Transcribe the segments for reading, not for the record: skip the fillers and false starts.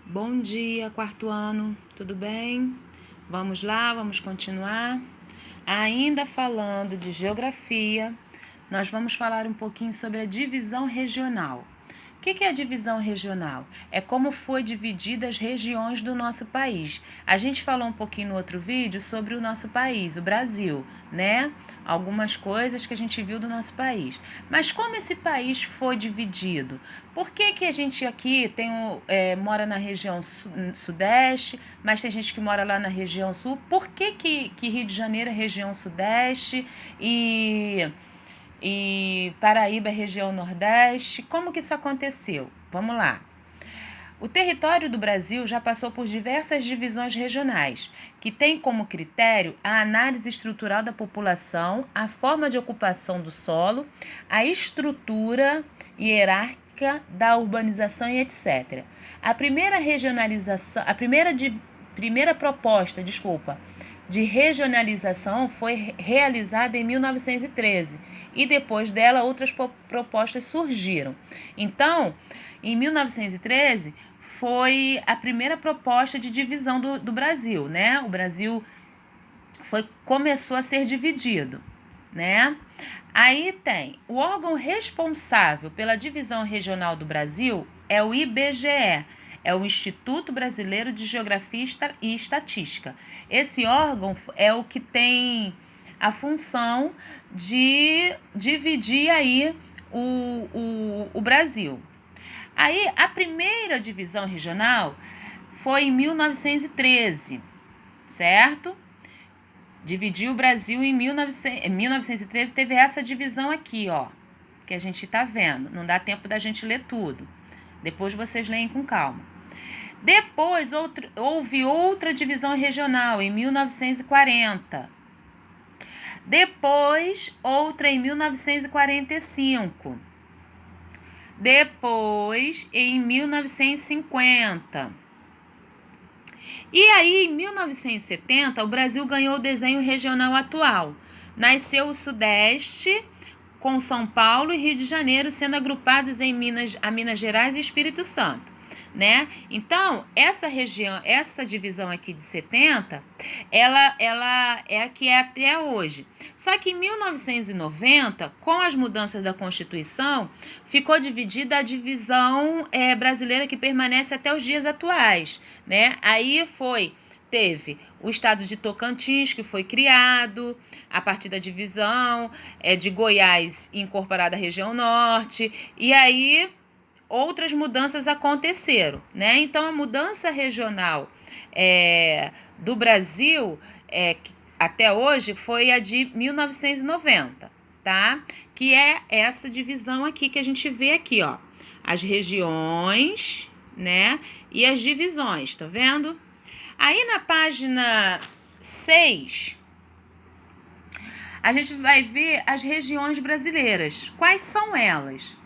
Bom dia, quarto ano, tudo bem? Vamos lá, vamos continuar. Ainda falando de geografia, nós vamos falar um pouquinho sobre a divisão regional. O que é a divisão regional? É como foi dividida as regiões do nosso país. A gente falou um pouquinho no outro vídeo sobre o nosso país, o Brasil, né? Algumas coisas que a gente viu do nosso país. Mas como esse país foi dividido? Por que a gente aqui mora na região sudeste, mas tem gente que mora lá na região sul? Por que Rio de Janeiro é região sudeste e Paraíba é região nordeste? Como que isso aconteceu? Vamos lá. O território do Brasil já passou por diversas divisões regionais, que têm como critério a análise estrutural da população, a forma de ocupação do solo, a estrutura hierárquica da urbanização e etc. A primeira proposta de regionalização foi realizada em 1913 e depois dela outras propostas surgiram. Então, em 1913 foi a primeira proposta de divisão do Brasil, né? O Brasil começou a ser dividido, né? Aí tem o órgão responsável pela divisão regional do Brasil é o IBGE, é o Instituto Brasileiro de Geografia e Estatística. Esse órgão é o que tem a função de dividir aí o Brasil. Aí a primeira divisão regional foi em 1913, certo? Dividiu o Brasil em 1913, teve essa divisão aqui, ó, que a gente tá vendo. Não dá tempo da gente ler tudo. Depois vocês leem com calma. Depois houve outra divisão regional em 1940. Depois outra em 1945. Depois em 1950. E aí, em 1970, o Brasil ganhou o desenho regional atual. Nasceu o Sudeste, com São Paulo e Rio de Janeiro sendo agrupados em Minas Gerais e Espírito Santo, né? Então, essa divisão aqui de 70, ela é a que é até hoje. Só que em 1990, com as mudanças da Constituição, ficou dividida a divisão brasileira que permanece até os dias atuais, né? Aí teve o estado de Tocantins, que foi criado a partir da divisão de Goiás incorporada à região norte, e aí outras mudanças aconteceram, né? Então, a mudança regional do Brasil até hoje foi a de 1990, tá? Que é essa divisão aqui que a gente vê aqui, ó. As regiões, né? E as divisões, tá vendo? Aí na página 6, a gente vai ver as regiões brasileiras. Quais são elas?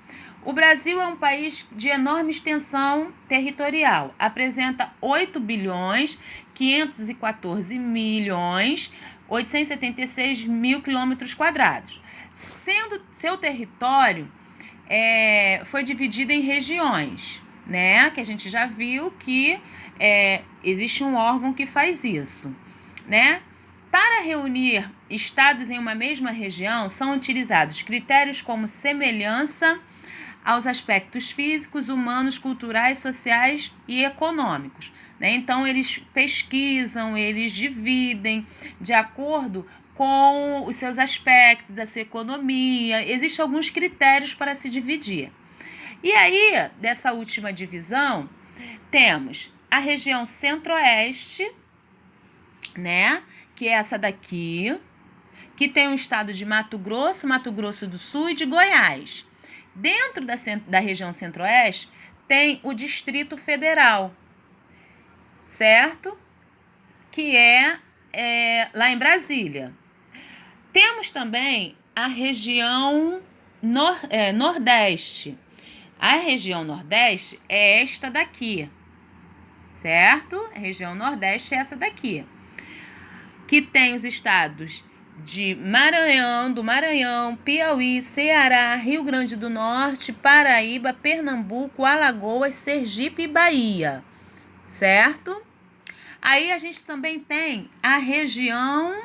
O Brasil é um país de enorme extensão territorial. Apresenta 8 bilhões 514 milhões 876 mil quilômetros quadrados. Sendo seu território foi dividido em regiões, né? Que a gente já viu que existe um órgão que faz isso, né? Para reunir estados em uma mesma região, são utilizados critérios como semelhança aos aspectos físicos, humanos, culturais, sociais e econômicos, né? Então, eles pesquisam, eles dividem de acordo com os seus aspectos, a sua economia. Existem alguns critérios para se dividir. E aí, dessa última divisão, temos a região centro-oeste, né? Que é essa daqui, que tem o estado de Mato Grosso do Sul e de Goiás. Dentro da região centro-oeste, tem o Distrito Federal, certo? Que é lá em Brasília. Temos também a região nordeste. A região nordeste é esta daqui, certo? A região nordeste é essa daqui, que tem os estados de Maranhão, Piauí, Ceará, Rio Grande do Norte, Paraíba, Pernambuco, Alagoas, Sergipe e Bahia, certo? Aí a gente também tem a região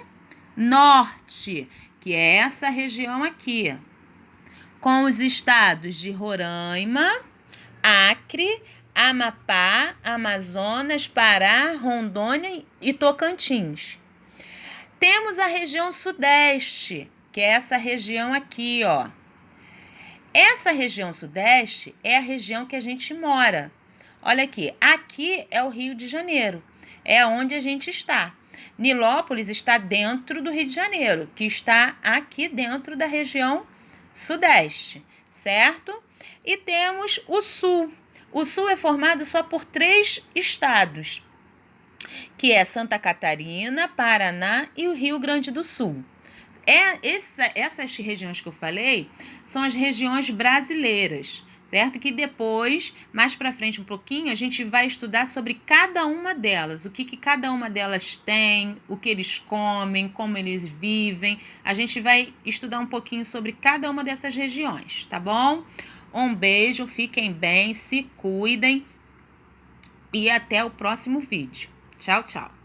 norte, que é essa região aqui, com os estados de Roraima, Acre, Amapá, Amazonas, Pará, Rondônia e Tocantins. Temos a região sudeste, que é essa região aqui, ó. Essa região sudeste é a região que a gente mora. Olha aqui, aqui é o Rio de Janeiro, é onde a gente está. Nilópolis está dentro do Rio de Janeiro, que está aqui dentro da região sudeste, certo? E temos o sul. O sul é formado só por 3 estados, que é Santa Catarina, Paraná e o Rio Grande do Sul. Essas regiões que eu falei são as regiões brasileiras, certo? Que depois, mais para frente um pouquinho, a gente vai estudar sobre cada uma delas, o que cada uma delas tem, o que eles comem, como eles vivem. A gente vai estudar um pouquinho sobre cada uma dessas regiões, tá bom? Um beijo, fiquem bem, se cuidem e até o próximo vídeo. Tchau, tchau.